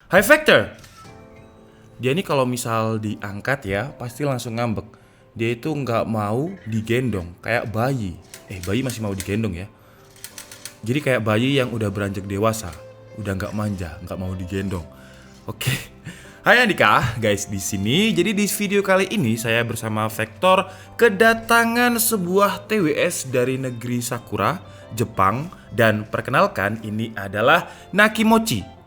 High Factor. Dia ini kalau misal diangkat ya, pasti langsung ngambek. Dia itu nggak mau digendong, kayak bayi. Bayi masih mau digendong ya. Jadi kayak bayi yang udah beranjak dewasa, udah nggak manja, nggak mau digendong. Oke. Hai Andika, guys di sini. Jadi di video kali ini saya bersama Vector kedatangan sebuah TWS dari negeri Sakura, Jepang, dan perkenalkan ini adalah Nakimochi.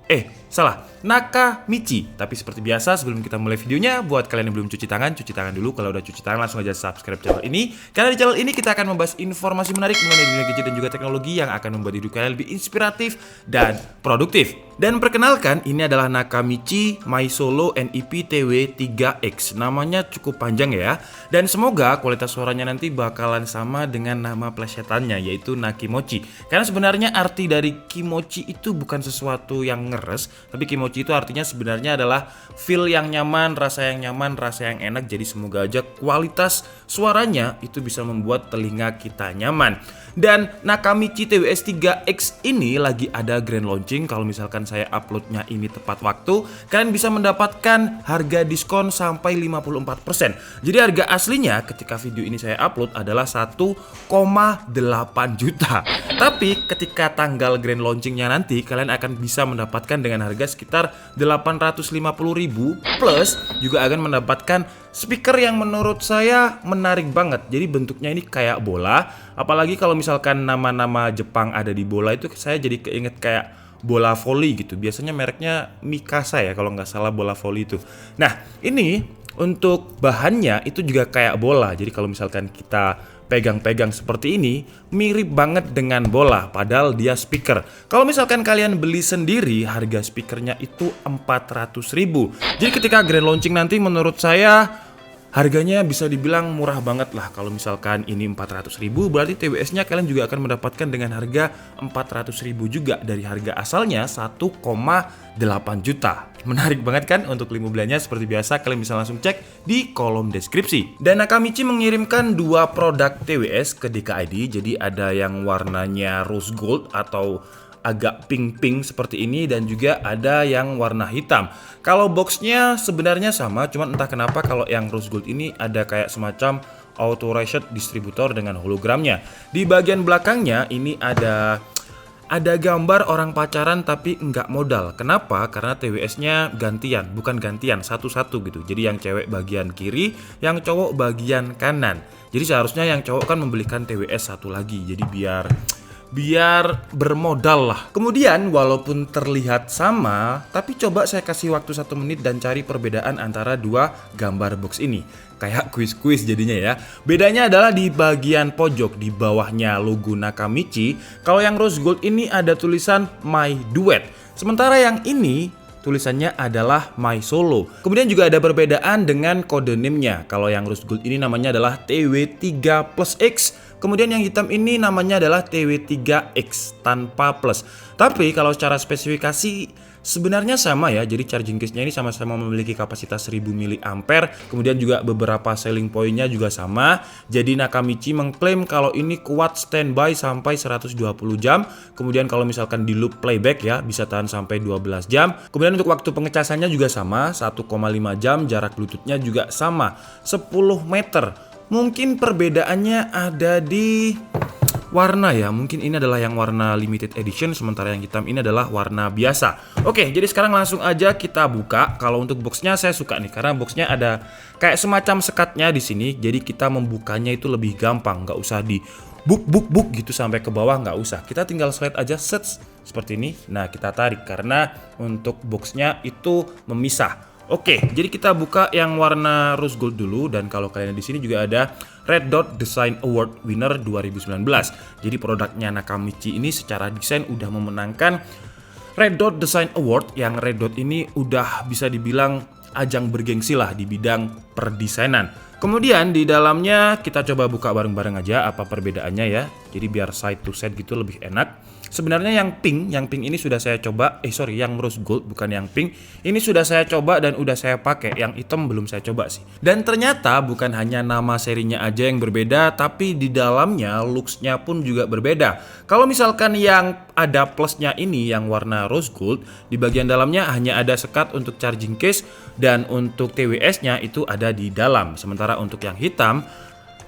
Nakamichi. Tapi seperti biasa sebelum kita mulai videonya, buat kalian yang belum cuci tangan dulu. Kalau udah cuci tangan langsung aja subscribe channel ini. Karena di channel ini kita akan membahas informasi menarik mengenai dunia gadget dan juga teknologi yang akan membuat hidup kalian lebih inspiratif dan produktif. Dan perkenalkan, ini adalah Nakamichi MySolo NEP TW3X. Namanya cukup panjang ya. Dan semoga kualitas suaranya nanti bakalan sama dengan nama plesetannya, yaitu Nakimochi. Karena sebenarnya arti dari kimochi itu bukan sesuatu yang ngeres, tapi kimochi itu artinya sebenarnya adalah feel yang nyaman, rasa yang enak. Jadi semoga aja kualitas suaranya itu bisa membuat telinga kita nyaman. Dan Nakamichi TWS3X ini lagi ada grand launching. Kalau misalkan saya uploadnya ini tepat waktu, kalian bisa mendapatkan harga diskon sampai 54%. Jadi harga aslinya ketika video ini saya upload adalah 1,8 juta. Tapi ketika tanggal grand launchingnya nanti, kalian akan bisa mendapatkan dengan harga sekitar 850.000, plus juga akan mendapatkan speaker yang menurut saya menarik banget. Jadi bentuknya ini kayak bola. Apalagi kalau misalkan nama-nama Jepang ada di bola itu, saya jadi keinget kayak bola voli gitu. Biasanya mereknya Mikasa ya kalau nggak salah, bola voli itu. Nah ini untuk bahannya itu juga kayak bola. Jadi kalau misalkan kita pegang-pegang seperti ini, mirip banget dengan bola, padahal dia speaker. Kalau misalkan kalian beli sendiri, harga speakernya itu 400.000. Jadi ketika grand launching nanti menurut saya harganya bisa dibilang murah banget lah. Kalau misalkan ini 400.000, berarti TWS-nya kalian juga akan mendapatkan dengan harga 400.000 juga dari harga asalnya 1,8 juta. Menarik banget kan? Untuk link belanja seperti biasa kalian bisa langsung cek di kolom deskripsi. Dan Nakamichi mengirimkan dua produk TWS ke DKID. Jadi ada yang warnanya rose gold atau agak pink-pink seperti ini, dan juga ada yang warna hitam. Kalau boxnya sebenarnya sama, cuman entah kenapa kalau yang rose gold ini ada kayak semacam auto reset distributor dengan hologramnya. Di bagian belakangnya ini ada gambar orang pacaran tapi nggak modal. Kenapa? Karena TWS-nya gantian, bukan gantian, satu-satu gitu. Jadi yang cewek bagian kiri, yang cowok bagian kanan. Jadi seharusnya yang cowok kan membelikan TWS satu lagi. Jadi biar bermodal lah. Kemudian walaupun terlihat sama, tapi coba saya kasih waktu 1 menit dan cari perbedaan antara dua gambar box ini. Kayak kuis-kuis jadinya ya. Bedanya adalah di bagian pojok, di bawahnya logo Nakamichi. Kalau yang rose gold ini ada tulisan My Duet. Sementara yang ini tulisannya adalah My Solo. Kemudian juga ada perbedaan dengan kode name-nya. Kalau yang rose gold ini namanya adalah TW3+X. Kemudian yang hitam ini namanya adalah TW3X tanpa plus. Tapi kalau secara spesifikasi sebenarnya sama ya. Jadi charging case-nya ini sama-sama memiliki kapasitas 1000 mAh. Kemudian juga beberapa selling point-nya juga sama. Jadi Nakamichi mengklaim kalau ini kuat standby sampai 120 jam. Kemudian kalau misalkan di loop playback ya bisa tahan sampai 12 jam. Kemudian untuk waktu pengecasannya juga sama, 1,5 jam. Jarak bluetooth-nya juga sama, 10 meter. Mungkin perbedaannya ada di warna ya. Mungkin ini adalah yang warna limited edition, sementara yang hitam ini adalah warna biasa. Oke, jadi sekarang langsung aja kita buka. Kalau untuk boxnya saya suka nih, karena boxnya ada kayak semacam sekatnya di sini. Jadi kita membukanya itu lebih gampang, nggak usah di buk gitu sampai ke bawah, nggak usah. Kita tinggal slide aja set seperti ini. Nah kita tarik karena untuk boxnya itu memisah. Oke, jadi kita buka yang warna rose gold dulu, dan kalau kalian di sini juga ada Red Dot Design Award Winner 2019. Jadi produknya Nakamichi ini secara desain udah memenangkan Red Dot Design Award. Yang Red Dot ini udah bisa dibilang ajang bergengsi lah di bidang perdesainan. Kemudian di dalamnya kita coba buka bareng-bareng aja apa perbedaannya ya. Jadi biar side to side gitu lebih enak. Sebenarnya yang pink ini sudah saya coba, yang rose gold bukan yang pink. Ini sudah saya coba dan udah saya pakai. Yang hitam belum saya coba sih. Dan ternyata bukan hanya nama serinya aja yang berbeda, tapi di dalamnya looks-nya pun juga berbeda. Kalau misalkan yang ada plusnya ini yang warna rose gold, di bagian dalamnya hanya ada sekat untuk charging case dan untuk TWS-nya itu ada di dalam. Sementara untuk yang hitam,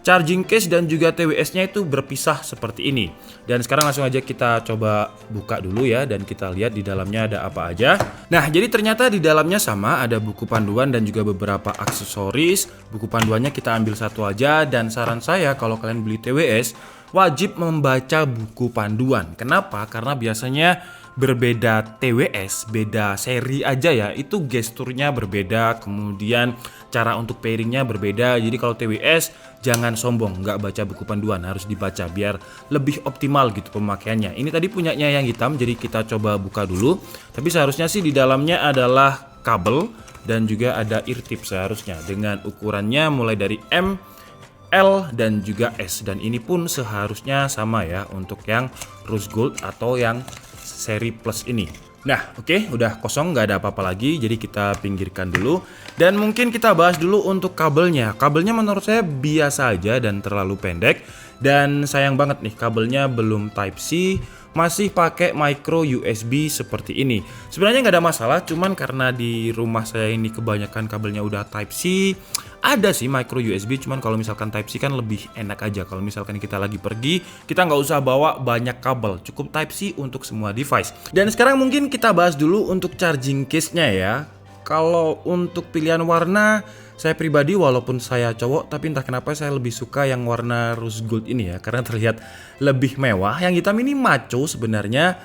charging case dan juga TWS-nya itu berpisah seperti ini. Dan sekarang langsung aja kita coba buka dulu ya dan kita lihat di dalamnya ada apa aja. Nah, jadi ternyata di dalamnya sama, ada buku panduan dan juga beberapa aksesoris. Buku panduannya kita ambil satu aja dan saran saya kalau kalian beli TWS wajib membaca buku panduan. Kenapa? Karena biasanya berbeda TWS, beda seri aja ya, itu gesturnya berbeda, kemudian cara untuk pairingnya berbeda. Jadi kalau TWS jangan sombong, nggak baca buku panduan, harus dibaca biar lebih optimal gitu pemakaiannya. Ini tadi punyanya yang hitam, jadi kita coba buka dulu. Tapi seharusnya sih di dalamnya adalah kabel dan juga ada ear tip seharusnya dengan ukurannya mulai dari M, L dan juga S, dan ini pun seharusnya sama ya untuk yang rose gold atau yang seri plus ini. Nah, oke, udah kosong, nggak ada apa-apa lagi, jadi kita pinggirkan dulu. Dan mungkin kita bahas dulu untuk kabelnya. Kabelnya menurut saya biasa aja dan terlalu pendek. Dan sayang banget nih, kabelnya belum Type-C, masih pakai micro USB seperti ini. Sebenarnya nggak ada masalah, cuman karena di rumah saya ini kebanyakan kabelnya udah Type-C. Ada sih micro USB, cuman kalau misalkan Type-C kan lebih enak aja. Kalau misalkan kita lagi pergi, kita nggak usah bawa banyak kabel, cukup Type-C untuk semua device. Dan sekarang mungkin kita bahas dulu untuk charging case-nya ya. Kalau untuk pilihan warna, saya pribadi walaupun saya cowok, tapi entah kenapa saya lebih suka yang warna rose gold ini ya, karena terlihat lebih mewah. Yang hitam ini maco sebenarnya,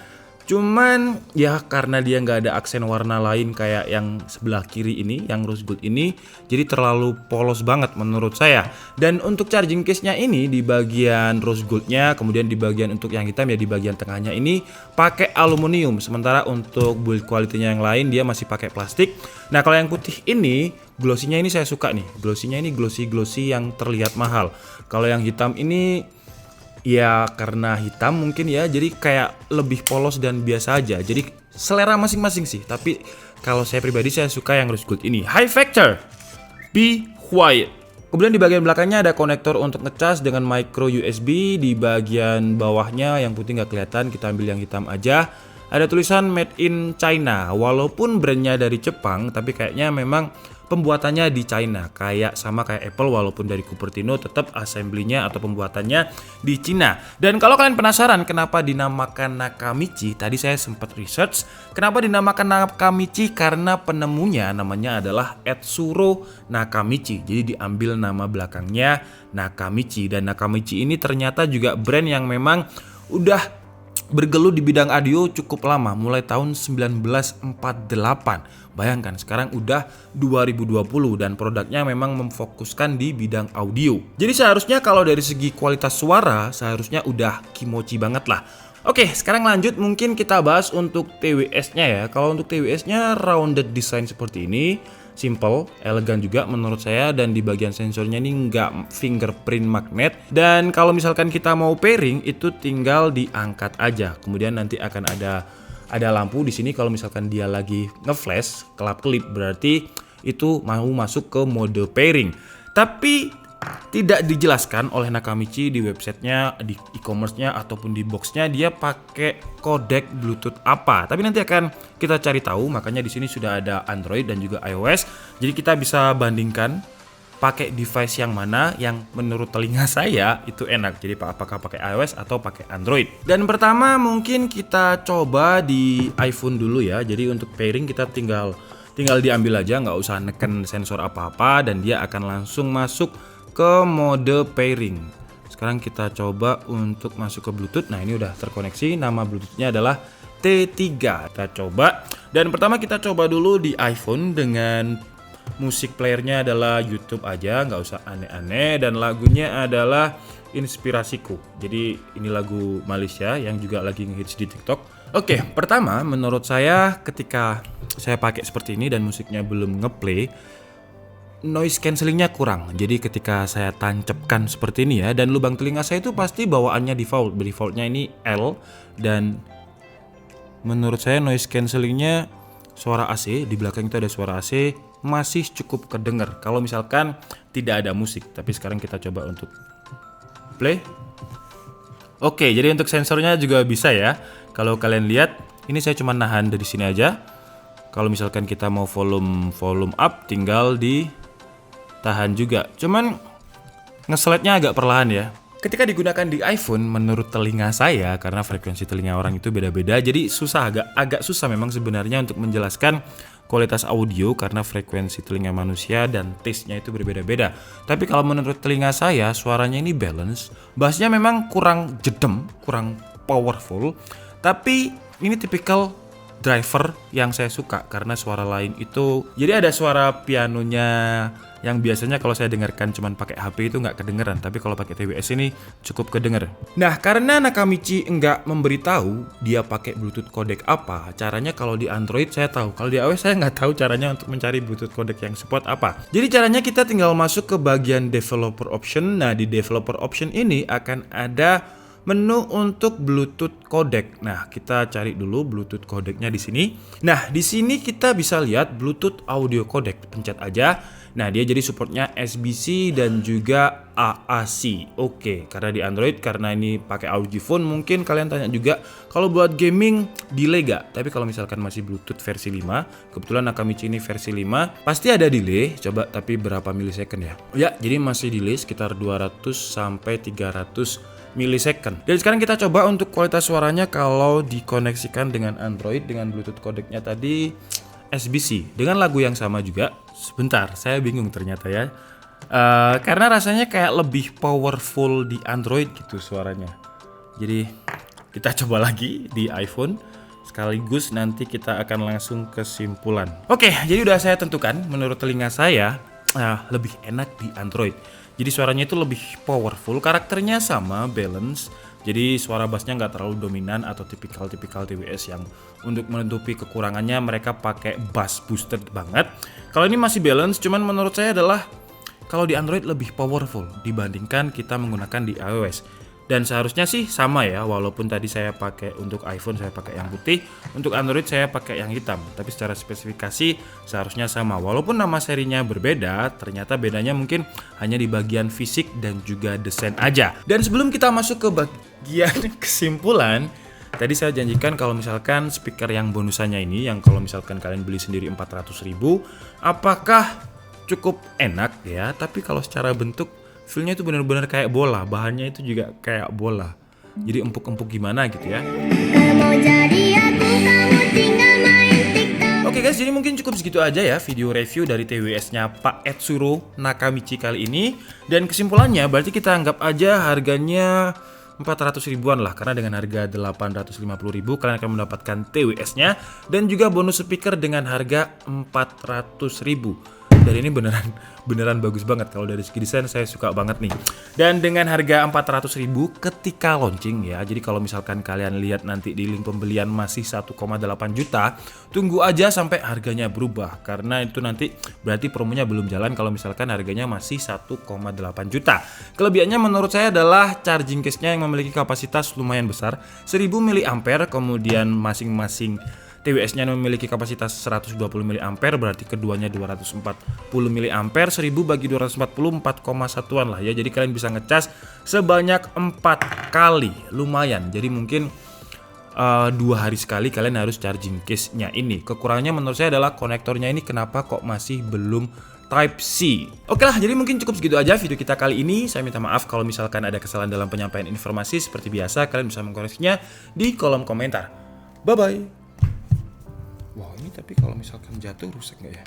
cuman ya karena dia nggak ada aksen warna lain kayak yang sebelah kiri ini, yang rose gold ini, jadi terlalu polos banget menurut saya. Dan untuk charging case-nya ini di bagian rose gold-nya, kemudian di bagian untuk yang hitam ya di bagian tengahnya ini pakai aluminium. Sementara untuk build quality-nya yang lain dia masih pakai plastik. Nah, kalau yang putih ini, glossy-nya ini saya suka nih. Glossy-nya ini glossy yang terlihat mahal. Kalau yang hitam ini ya karena hitam mungkin ya, jadi kayak lebih polos dan biasa aja. Jadi selera masing-masing sih. Tapi kalau saya pribadi saya suka yang rose gold ini. High factor, be quiet. Kemudian di bagian belakangnya ada konektor untuk ngecas dengan micro USB. Di bagian bawahnya yang putih nggak kelihatan, kita ambil yang hitam aja. Ada tulisan Made in China. Walaupun brandnya dari Jepang, tapi kayaknya memang pembuatannya di China, sama kayak Apple, walaupun dari Cupertino tetap assembly-nya atau pembuatannya di Cina. Dan kalau kalian penasaran kenapa dinamakan Nakamichi, tadi saya sempat research kenapa dinamakan Nakamichi, karena penemunya namanya adalah Etsuro Nakamichi. Jadi diambil nama belakangnya Nakamichi, dan Nakamichi ini ternyata juga brand yang memang udah bergelut di bidang audio cukup lama, mulai tahun 1948. Bayangkan sekarang udah 2020 dan produknya memang memfokuskan di bidang audio. Jadi seharusnya kalau dari segi kualitas suara seharusnya udah kimochi banget lah. Oke, sekarang lanjut mungkin kita bahas untuk TWS-nya ya. Kalau untuk TWS-nya rounded design seperti ini, simple, elegan juga menurut saya, dan di bagian sensornya ini nggak fingerprint magnet. Dan kalau misalkan kita mau pairing itu tinggal diangkat aja. Kemudian nanti akan ada lampu di sini kalau misalkan dia lagi nge-flash, kelap-kelip, berarti itu mau masuk ke mode pairing. Tapi tidak dijelaskan oleh Nakamichi di websitenya, di e-commerce-nya ataupun di box-nya dia pakai kodek Bluetooth apa. Tapi nanti akan kita cari tahu, makanya di sini sudah ada Android dan juga iOS. Jadi kita bisa bandingkan pakai device yang mana yang menurut telinga saya itu enak. Jadi apakah pakai iOS atau pakai Android. Dan pertama mungkin kita coba di iPhone dulu ya. Jadi untuk pairing kita tinggal diambil aja, nggak usah neken sensor apa-apa dan dia akan langsung masuk ke mode pairing. Sekarang kita coba untuk masuk ke Bluetooth. Nah, ini udah terkoneksi. Nama Bluetooth-nya adalah T3. Kita coba. Dan pertama kita coba dulu di iPhone dengan musik playernya adalah YouTube aja, nggak usah aneh-aneh. Dan lagunya adalah Inspirasiku. Jadi ini lagu Malaysia yang juga lagi ngehits di TikTok. Oke, pertama menurut saya ketika saya pakai seperti ini dan musiknya belum ngeplay, noise cancellingnya kurang. Jadi ketika saya tancapkan seperti ini ya, dan lubang telinga saya itu pasti bawaannya defaultnya ini L, dan menurut saya noise cancellingnya suara AC, di belakang itu ada suara AC, masih cukup kedenger kalau misalkan tidak ada musik. Tapi sekarang kita coba untuk play. Oke, jadi untuk sensornya juga bisa ya. Kalau kalian lihat, ini saya cuma nahan dari sini aja. Kalau misalkan kita mau volume up, tinggal ditahan juga. Cuman nge-slide-nya agak perlahan ya. Ketika digunakan di iPhone, menurut telinga saya, karena frekuensi telinga orang itu beda-beda, jadi agak susah memang sebenarnya untuk menjelaskan kualitas audio karena frekuensi telinga manusia dan taste-nya itu berbeda-beda. Tapi kalau menurut telinga saya, suaranya ini balance, bassnya memang kurang jedem, kurang powerful, tapi ini tipikal driver yang saya suka karena suara lain itu, jadi ada suara pianonya yang biasanya kalau saya dengarkan cuman pakai HP itu nggak kedengeran, tapi kalau pakai TWS ini cukup kedenger. Nah, karena Nakamichi nggak memberitahu dia pakai Bluetooth codec apa, caranya kalau di Android saya tahu, kalau di iOS saya nggak tahu caranya untuk mencari Bluetooth codec yang support apa. Jadi caranya kita tinggal masuk ke bagian developer option. Nah, di developer option ini akan ada menu untuk Bluetooth codec. Nah, kita cari dulu Bluetooth codecnya di sini. Nah, di sini kita bisa lihat Bluetooth audio codec. Pencet aja. Nah, dia jadi supportnya SBC dan juga AAC. Oke, karena di Android, karena ini pakai Audio Phone, mungkin kalian tanya juga kalau buat gaming delay gak? Tapi kalau misalkan masih Bluetooth versi 5, kebetulan Nakamichi ini versi 5, pasti ada delay. Coba tapi berapa millisecond ya? Ya, jadi masih delay sekitar 200 sampai 300 millisecond. Dan sekarang kita coba untuk kualitas suaranya kalau dikoneksikan dengan Android dengan Bluetooth codecnya tadi SBC dengan lagu yang sama juga. Sebentar, saya bingung ternyata ya. Karena rasanya kayak lebih powerful di Android gitu suaranya. Jadi kita coba lagi di iPhone. Sekaligus nanti kita akan langsung kesimpulan. Oke, jadi udah saya tentukan menurut telinga saya lebih enak di Android. Jadi suaranya itu lebih powerful, karakternya sama, balance. Jadi suara bassnya nggak terlalu dominan atau tipikal TWS yang untuk menutupi kekurangannya mereka pakai bass boosted banget. Kalau ini masih balance, cuman menurut saya adalah kalau di Android lebih powerful dibandingkan kita menggunakan di iOS. Dan seharusnya sih sama ya, walaupun tadi saya pakai untuk iPhone saya pakai yang putih, untuk Android saya pakai yang hitam. Tapi secara spesifikasi seharusnya sama. Walaupun nama serinya berbeda, ternyata bedanya mungkin hanya di bagian fisik dan juga desain aja. Dan sebelum kita masuk ke bagian kesimpulan, tadi saya janjikan kalau misalkan speaker yang bonusannya ini, yang kalau misalkan kalian beli sendiri 400.000, apakah cukup enak ya? Tapi kalau secara bentuk feel-nya itu benar-benar kayak bola, bahannya itu juga kayak bola. Jadi empuk-empuk gimana gitu ya. Oke guys, jadi mungkin cukup segitu aja ya video review dari TWS-nya Pak Etsuro Nakamichi kali ini. Dan kesimpulannya berarti kita anggap aja harganya 400 ribuan lah, karena dengan harga 850.000 kalian akan mendapatkan TWS-nya dan juga bonus speaker dengan harga 400.000. Dan ini beneran bagus banget. Kalau dari segi desain saya suka banget nih. Dan dengan harga 400.000 ketika launching ya. Jadi kalau misalkan kalian lihat nanti di link pembelian masih 1,8 juta, tunggu aja sampai harganya berubah. Karena itu nanti berarti promonya belum jalan kalau misalkan harganya masih 1,8 juta. Kelebihannya menurut saya adalah charging case-nya yang memiliki kapasitas lumayan besar, 1000 mAh, kemudian masing-masing TWS-nya memiliki kapasitas 120 mAh, berarti keduanya 240 mAh, 1000 bagi 240 4,1an lah ya. Jadi kalian bisa ngecas sebanyak 4 kali, lumayan. Jadi mungkin 2 hari sekali kalian harus charging case-nya ini. Kekurangannya menurut saya adalah konektornya ini kenapa kok masih belum Type-C. Oke lah, jadi mungkin cukup segitu aja video kita kali ini. Saya minta maaf kalau misalkan ada kesalahan dalam penyampaian informasi. Seperti biasa, kalian bisa mengkoreksinya di kolom komentar. Bye-bye. Wah, ini tapi kalau misalkan jatuh rusak nggak ya?